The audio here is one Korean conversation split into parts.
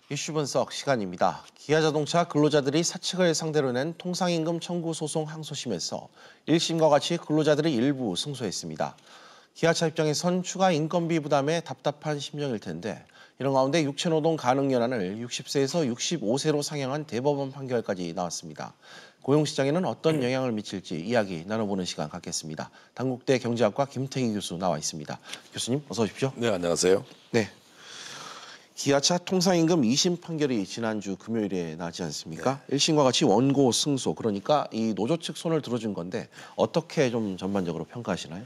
이슈 분석 시간입니다. 기아자동차 근로자들이 사측을 상대로 낸 통상임금 청구 소송 항소심에서 1심과 같이 근로자들이 일부 승소했습니다. 기아차 입장에선 추가 인건비 부담에 답답한 심정일 텐데 이런 가운데 육체노동 가능연한을 60세에서 65세로 상향한 대법원 판결까지 나왔습니다. 고용시장에는 어떤 영향을 미칠지 이야기 나눠보는 시간 갖겠습니다. 단국대 경제학과 김태기 교수 나와 있습니다. 교수님 어서 오십시오. 네, 안녕하세요. 네. 기아차 통상임금 2심 판결이 지난주 금요일에 나지 않습니까? 네. 1심과 같이 원고 승소, 그러니까 이 노조 측 손을 들어준 건데 어떻게 좀 전반적으로 평가하시나요?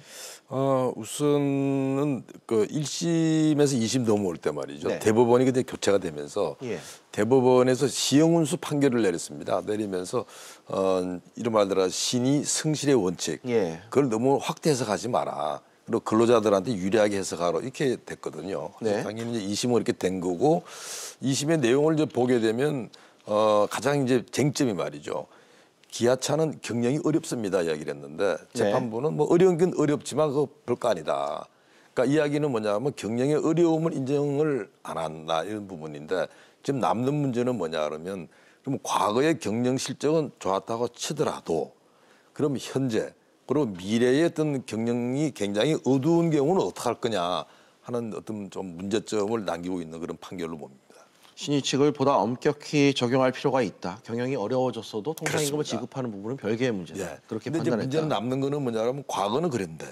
우선은 그 1심에서 2심 넘어올 때 말이죠. 네. 대법원이 그때 교체가 되면서 대법원에서 시형운수 판결을 내렸습니다. 내리면서 이른말대로 신의 성실의 원칙, 그걸 너무 확대 해석하지 마라. 그리고 근로자들한테 유리하게 해석하라 이렇게 됐거든요. 네. 당연히 이제 2심은 이렇게 된 거고 2심의 내용을 이제 보게 되면 가장 이제 쟁점이 말이죠. 기아차는 경영이 어렵습니다 이야기를 했는데 재판부는 뭐 어려운 건 어렵지만 그거 별거 아니다. 그러니까 이야기는 뭐냐면 경영의 어려움을 인정을 안 한다 이런 부분인데 지금 남는 문제는 뭐냐 그러면 그럼 과거의 경영 실적은 좋았다고 치더라도 그럼 현재 그리고 미래의 어떤 경영이 굉장히 어두운 경우는 어떻게 할 거냐 하는 어떤 좀 문제점을 남기고 있는 그런 판결로 봅니다. 신의 측을 보다 엄격히 적용할 필요가 있다. 경영이 어려워졌어도 통상임금을 지급하는 부분은 별개의 문제다. 그렇게 판단했다. 근데 문제는 남는 거는 뭐냐면 과거는 그랬는데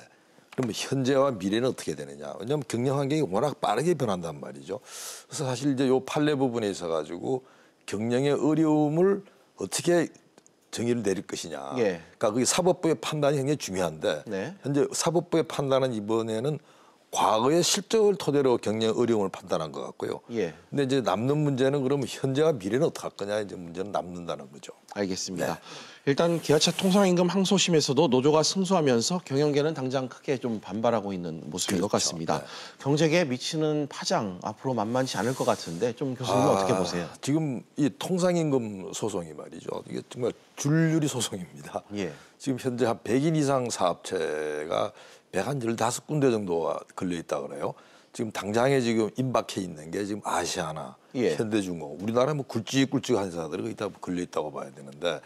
그러면 현재와 미래는 어떻게 되느냐. 왜냐하면 경영 환경이 워낙 빠르게 변한단 말이죠. 그래서 사실 이제 요 판례 부분에 있어 가지고 경영의 어려움을 어떻게 정의를 내릴 것이냐. 그러니까 그게 사법부의 판단이 굉장히 중요한데 현재 사법부의 판단은 이번에는 과거의 실적을 토대로 경영 어려움을 판단한 것 같고요. 근데 이제 남는 문제는 그러면 현재와 미래는 어떻게 할 거냐 이제 문제는 남는다는 거죠. 알겠습니다. 일단 기아차 통상임금 항소심에서도 노조가 승소하면서 경영계는 당장 크게 좀 반발하고 있는 모습인 것 같습니다. 경제계에 미치는 파장 앞으로 만만치 않을 것 같은데 좀 교수님 어떻게 보세요? 지금 이 통상임금 소송이 말이죠. 이게 정말 줄줄이 소송입니다. 지금 현재 한 100인 이상 사업체가 115군데 정도가 걸려있다 그래요. 지금 당장에 지금 임박해 있는 게 지금 아시아나, 현대중공, 우리나라 뭐 굵직굵직한 회사들이 거의 다 걸려있다고 봐야 되는데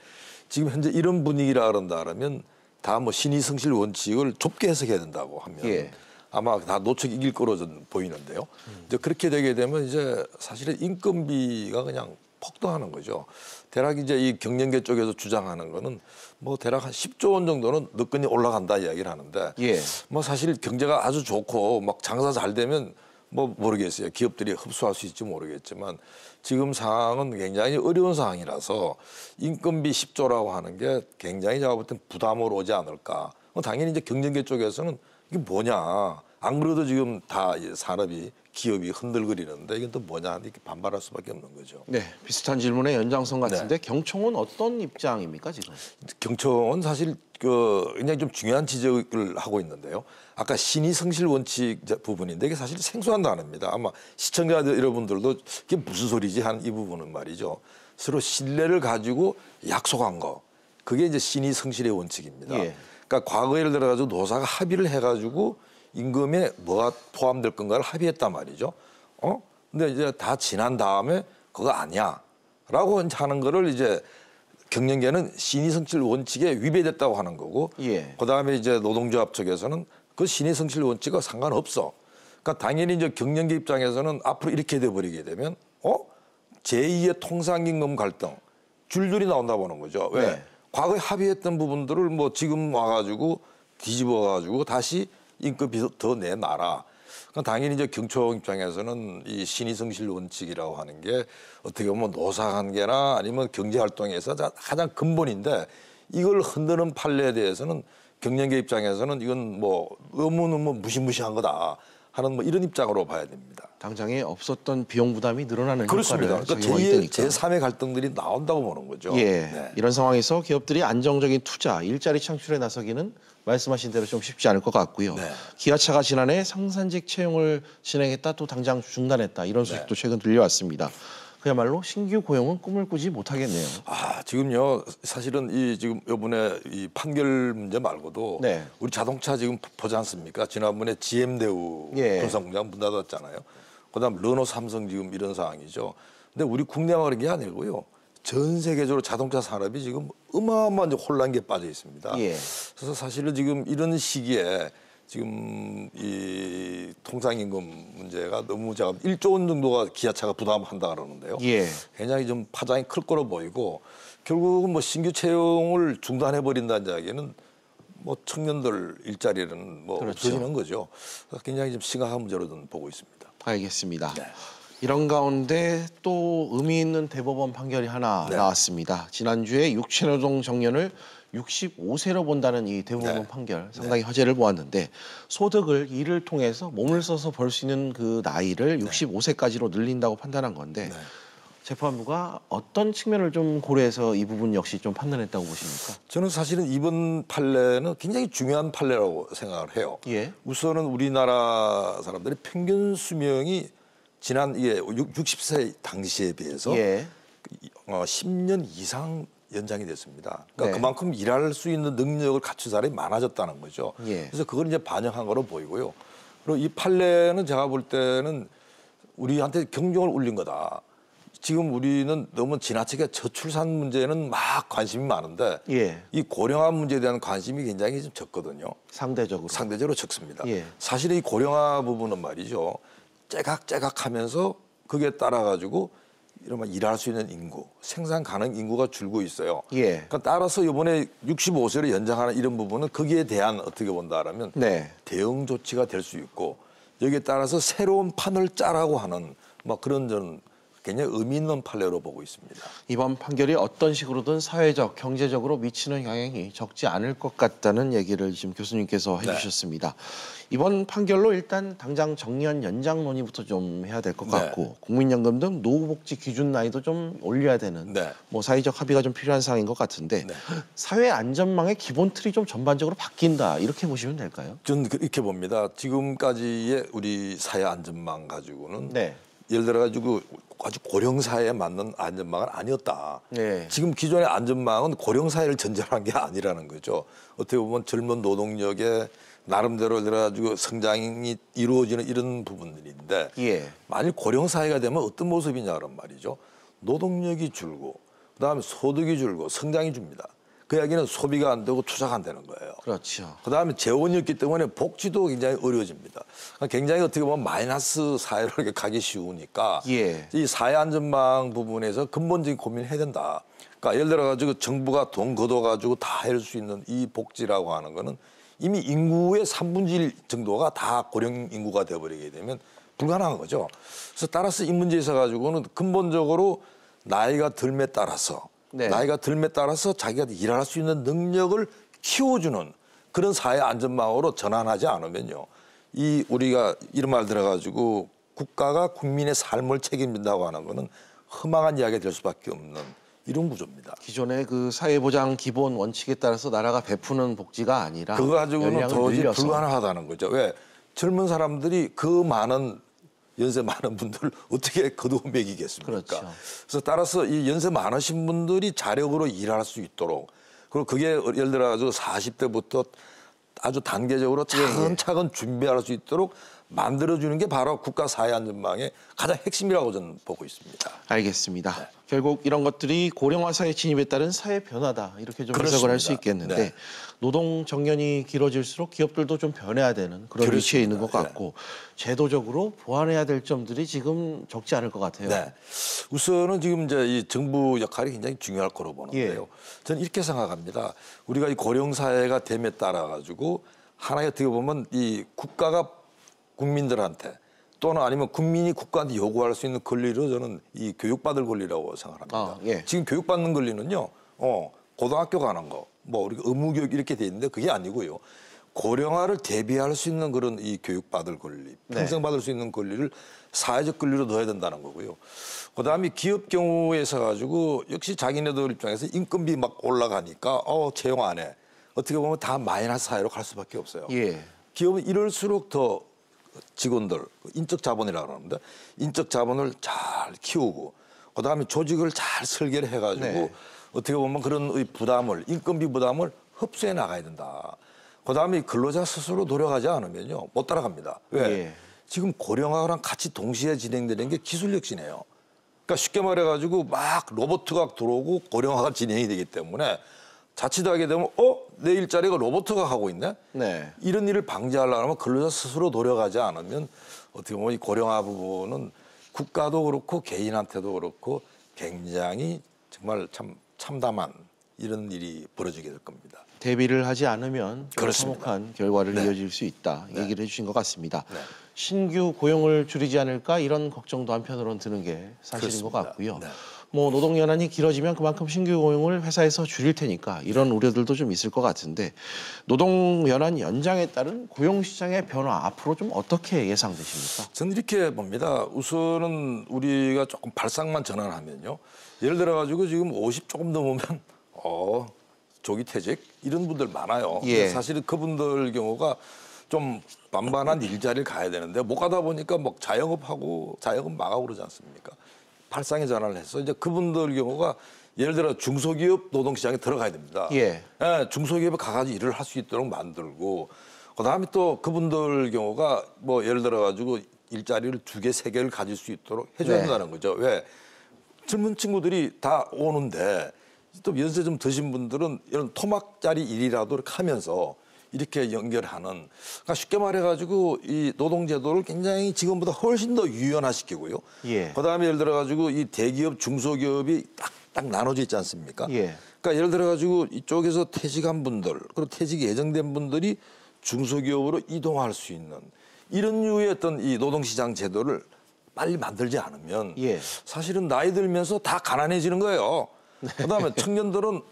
지금 현재 이런 분위기라 그런다 그러면 다 뭐 신의성실 원칙을 좁게 해석해야 된다고 하면 아마 다 노측 이길 거로 전 보이는데요. 이제 그렇게 되게 되면 이제 사실은 인건비가 그냥 폭등하는 거죠. 대략 이제 이 경영계 쪽에서 주장하는 거는 뭐 대략 한 10조 원 정도는 늦건이 올라간다 이야기를 하는데 뭐 사실 경제가 아주 좋고 막 장사 잘 되면 뭐 모르겠어요. 기업들이 흡수할 수 있을지 모르겠지만 지금 상황은 굉장히 어려운 상황이라서 인건비 10조라고 하는 게 굉장히 제가 볼 땐 부담으로 오지 않을까. 당연히 이제 경영계 쪽에서는 이게 뭐냐. 안 그래도 지금 다 산업이 기업이 흔들거리는데 이건 또 뭐냐 이렇게 반발할 수밖에 없는 거죠. 비슷한 질문의 연장선 같은데 경총은 어떤 입장입니까 지금? 경총은 사실 그 굉장히 좀 중요한 지적을 하고 있는데요. 아까 신의성실 원칙 부분인데 이게 사실 생소한 단어입니다. 아마 시청자 여러분들도 이게 무슨 소리지 하는 이 부분은 말이죠. 서로 신뢰를 가지고 약속한 거 그게 이제 신의성실의 원칙입니다. 그러니까 과거 예를 들어 가지고 노사가 합의를 해가지고 임금에 뭐가 포함될 건가를 합의했단 말이죠. 근데 이제 다 지난 다음에 그거 아니야. 라고 하는 거를 이제 경영계는 신의성실 원칙에 위배됐다고 하는 거고 그다음에 이제 노동조합 측에서는 그 신의성실 원칙과 상관없어. 그러니까 당연히 이제 경영계 입장에서는 앞으로 이렇게 돼버리게 되면 제2의 통상임금 갈등 줄줄이 나온다 보는 거죠. 왜? 과거에 합의했던 부분들을 뭐 지금 와가지고 뒤집어가지고 다시 인건비 더 내놔라. 그러니까 당연히 이제 경총 입장에서는 이 신의성실 원칙이라고 하는 게 어떻게 보면 노사관계나 아니면 경제활동에서 가장 근본인데 이걸 흔드는 판례에 대해서는 경영계 입장에서는 이건 뭐 너무너무 무시무시한 거다 하는 뭐 이런 입장으로 봐야 됩니다. 당장에 없었던 비용 부담이 늘어나는 그렇습니다. 효과를 그러니까 제2의 제3의 갈등들이 나온다고 보는 거죠. 이런 상황에서 기업들이 안정적인 투자, 일자리 창출에 나서기는 말씀하신 대로 좀 쉽지 않을 것 같고요. 기아차가 지난해 상산직 채용을 진행했다 또 당장 중단했다 이런 소식도 최근 들려왔습니다. 그야말로 신규 고용은 꿈을 꾸지 못하겠네요. 지금요 사실은 이 지금 이번에 이 판결 문제 말고도 우리 자동차 지금 보지 않습니까? 지난번에 GM대우 군산공장 문 닫았잖아요. 그다음 르노, 삼성 지금 이런 상황이죠. 근데 우리 국내만 그런 게 아니고요. 전 세계적으로 자동차 산업이 지금 어마어마한 혼란기에 빠져 있습니다. 예. 그래서 사실은 지금 이런 시기에 지금 이 통상임금 문제가 너무 제가 1조 원 정도가 기아차가 부담한다 그러는데요. 예. 굉장히 좀 파장이 클 거로 보이고 결국은 뭐 신규 채용을 중단해 버린다는 이야기는 뭐 청년들 일자리는 뭐 그렇죠. 없어지는 거죠. 그래서 굉장히 좀 심각한 문제로 저는 보고 있습니다. 알겠습니다. 네. 이런 가운데 또 의미 있는 대법원 판결이 하나 네. 나왔습니다. 지난주에 육체노동 정년을 65세로 본다는 이 대법원 네. 판결 상당히 화제를 모았는데 소득을 일을 통해서 몸을 써서 벌 수 있는 그 나이를 65세까지로 늘린다고 판단한 건데 네. 재판부가 어떤 측면을 좀 고려해서 이 부분 역시 좀 판단했다고 보십니까? 저는 사실은 이번 판례는 굉장히 중요한 판례라고 생각을 해요. 예. 우선은 우리나라 사람들의 평균 수명이 지난 60세 당시에 비해서 예. 10년 이상 연장이 됐습니다. 그러니까 네. 그만큼 일할 수 있는 능력을 갖춘 사람이 많아졌다는 거죠. 예. 그래서 그걸 이제 반영한 거로 보이고요. 그리고 이 판례는 제가 볼 때는 우리한테 경종을 울린 거다. 지금 우리는 너무 지나치게 저출산 문제는 막 관심이 많은데 예. 이 고령화 문제에 대한 관심이 굉장히 좀 적거든요. 상대적으로. 상대적으로 적습니다. 예. 사실 이 고령화 부분은 말이죠. 째각째각하면서 그게 따라 가지고 이런 일할 수 있는 인구, 생산 가능 인구가 줄고 있어요. 예. 그러니까 따라서 이번에 65세로 연장하는 이런 부분은 거기에 대한 어떻게 본다라면 네. 대응 조치가 될 수 있고 여기에 따라서 새로운 판을 짜라고 하는 뭐 그런 저는 굉장히 의미 있는 판례로 보고 있습니다. 이번 판결이 어떤 식으로든 사회적, 경제적으로 미치는 영향이 적지 않을 것 같다는 얘기를 지금 교수님께서 해주셨습니다. 이번 판결로 일단 당장 정년 연장 논의부터 좀 해야 될 것 같고 국민연금 등 노후복지 기준 나이도 좀 올려야 되는 뭐 사회적 합의가 좀 필요한 상황인 것 같은데 사회 안전망의 기본 틀이 좀 전반적으로 바뀐다 이렇게 보시면 될까요? 저는 이렇게 봅니다. 지금까지의 우리 사회 안전망 가지고는 예를 들어 가지고 아주 고령 사회에 맞는 안전망은 아니었다. 지금 기존의 안전망은 고령 사회를 전제로 한 게 아니라는 거죠. 어떻게 보면 젊은 노동력의 나름대로 예를 들어 가지고 성장이 이루어지는 이런 부분들인데 만일 고령 사회가 되면 어떤 모습이냐 그런 말이죠. 노동력이 줄고 그다음에 소득이 줄고 성장이 줍니다. 그 이야기는 소비가 안 되고 투자가 안 되는 거예요. 그렇죠. 그다음에 재원이 없기 때문에 복지도 굉장히 어려워집니다. 그러니까 굉장히 어떻게 보면 마이너스 사회로 이렇게 가기 쉬우니까 이 사회 안전망 부분에서 근본적인 고민을 해야 된다. 그러니까 예를 들어 가지고 정부가 돈 걷어 가지고 다 할 수 있는 이 복지라고 하는 거는 이미 인구의 3분의 1 정도가 다 고령 인구가 되어버리게 되면 불가능한 거죠. 그래서 따라서 이 문제에 있어 가지고는 근본적으로 나이가 들에 따라서 나이가 들에 따라서 자기가 일할 수 있는 능력을 키워주는 그런 사회 안전망으로 전환하지 않으면요. 이 우리가 이런 말 들어가지고 국가가 국민의 삶을 책임진다고 하는 거는 허망한 이야기가 될 수밖에 없는 이런 구조입니다. 기존의 그 사회보장 기본 원칙에 따라서 나라가 베푸는 복지가 아니라 그거 가지고는 도저히 늘려서. 불가능하다는 거죠. 왜? 젊은 사람들이 그 많은 연세 많은 분들을 어떻게 거두어 먹이겠습니까? 그렇죠. 그래서 따라서 이 연세 많으신 분들이 자력으로 일할 수 있도록 그리고 그게 예를 들어서 40대부터 아주 단계적으로 차근차근 준비할 수 있도록 만들어주는 게 바로 국가 사회 안전망의 가장 핵심이라고 저는 보고 있습니다. 알겠습니다. 결국 이런 것들이 고령화 사회 진입에 따른 사회 변화다 이렇게 좀 해석을 할 수 있겠는데 노동 정년이 길어질수록 기업들도 좀 변해야 되는 그런 위치에 있는 것 같고 제도적으로 보완해야 될 점들이 지금 적지 않을 것 같아요. 우선은 지금 이제 이 정부 역할이 굉장히 중요할 거로 보는데요. 저는 이렇게 생각합니다. 우리가 이 고령 사회가 됨에 따라 가지고 하나의 어떻게 보면 이 국가가 국민들한테 또는 아니면 국민이 국가한테 요구할 수 있는 권리로 저는 이 교육받을 권리라고 생각합니다. 지금 교육받는 권리는요, 고등학교 가는 거, 뭐 우리가 의무교육 이렇게 돼 있는데 그게 아니고요. 고령화를 대비할 수 있는 그런 이 교육받을 권리, 평생 받을 수 있는 권리를 사회적 권리로 넣어야 된다는 거고요. 그다음에 기업 경우에 있어 가지고 역시 자기네들 입장에서 인건비 막 올라가니까 채용 안 해. 어떻게 보면 다 마이너스 사회로 갈 수밖에 없어요. 기업은 이럴수록 더 직원들, 인적 자본이라고 하는데 인적 자본을 잘 키우고 그다음에 조직을 잘 설계를 해가지고 어떻게 보면 그런 부담을 인건비 부담을 흡수해 나가야 된다. 그다음에 근로자 스스로 노력하지 않으면요 못 따라갑니다. 왜? 지금 고령화랑 같이 동시에 진행되는 게 기술 혁신이에요. 그러니까 쉽게 말해가지고 막 로봇가 들어오고 고령화가 진행이 되기 때문에 자칫하게 되면 내 일자리가 로봇가 하고 있네. 네. 이런 일을 방지하려면 근로자 스스로 노력하지 않으면 어떻게 보면 이 고령화 부분은 국가도 그렇고 개인한테도 그렇고 굉장히 정말 참 참담한 이런 일이 벌어지게 될 겁니다. 대비를 하지 않으면 그렇습니다. 참혹한 결과를 네. 이어질 수 있다. 네. 얘기를 해주신 것 같습니다. 네. 신규 고용을 줄이지 않을까 이런 걱정도 한편으로는 드는 게 사실인 것 그렇습니다. 같고요. 네. 뭐 노동연한이 길어지면 그만큼 신규 고용을 회사에서 줄일 테니까 이런 우려들도 좀 있을 것 같은데 노동연한 연장에 따른 고용시장의 변화 앞으로 좀 어떻게 예상되십니까? 저는 이렇게 봅니다. 우선은 우리가 조금 발상만 전환하면요. 예를 들어가지고 지금 50 조금 넘으면 조기 퇴직 이런 분들 많아요. 예. 근데 사실은 그분들 경우가 좀 만반한 일자리를 가야 되는데 못 가다 보니까 막 자영업하고 자영업 망하고 그러지 않습니까? 발상의 전환을 해서 이제 그분들 경우가 예를 들어 중소기업 노동시장에 들어가야 됩니다. 예. 예, 중소기업에 가가지고 일을 할 수 있도록 만들고 그다음에 또 그분들 경우가 뭐 예를 들어가지고 일자리를 2개, 3개를 가질 수 있도록 해줘야 네. 된다는 거죠. 왜? 젊은 친구들이 다 오는데 또 연세 좀 드신 분들은 이런 토막자리 일이라도 이렇게 하면서 이렇게 연결하는 그러니까 쉽게 말해가지고 이 노동제도를 굉장히 지금보다 훨씬 더 유연화시키고요. 예. 그다음에 예를 들어가지고 이 대기업, 중소기업이 딱 나눠져 있지 않습니까? 예. 그러니까 예를 들어가지고 이쪽에서 퇴직한 분들 그리고 퇴직이 예정된 분들이 중소기업으로 이동할 수 있는 이런 류의 어떤 이 노동시장 제도를 빨리 만들지 않으면 예. 사실은 나이 들면서 다 가난해지는 거예요. 그다음에 청년들은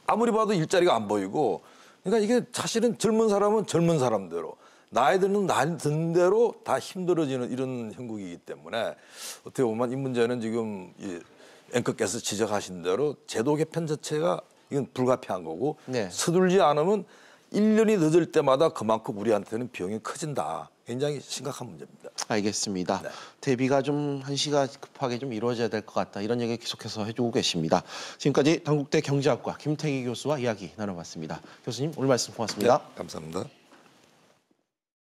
아무리 봐도 일자리가 안 보이고 그러니까 이게 사실은 젊은 사람은 젊은 사람대로 나이 드는 나이 든 대로 다 힘들어지는 이런 형국이기 때문에 어떻게 보면 이 문제는 지금 이 앵커께서 지적하신 대로 제도 개편 자체가 이건 불가피한 거고 네. 서둘지 않으면 1년이 늦을 때마다 그만큼 우리한테는 비용이 커진다. 굉장히 심각한 문제입니다. 알겠습니다. 네. 대비가 좀 한시가 급하게 좀 이루어져야 될 것 같다. 이런 얘기 계속해서 해주고 계십니다. 지금까지 단국대 경제학과 김태기 교수와 이야기 나눠봤습니다. 교수님 오늘 말씀 고맙습니다. 네, 감사합니다.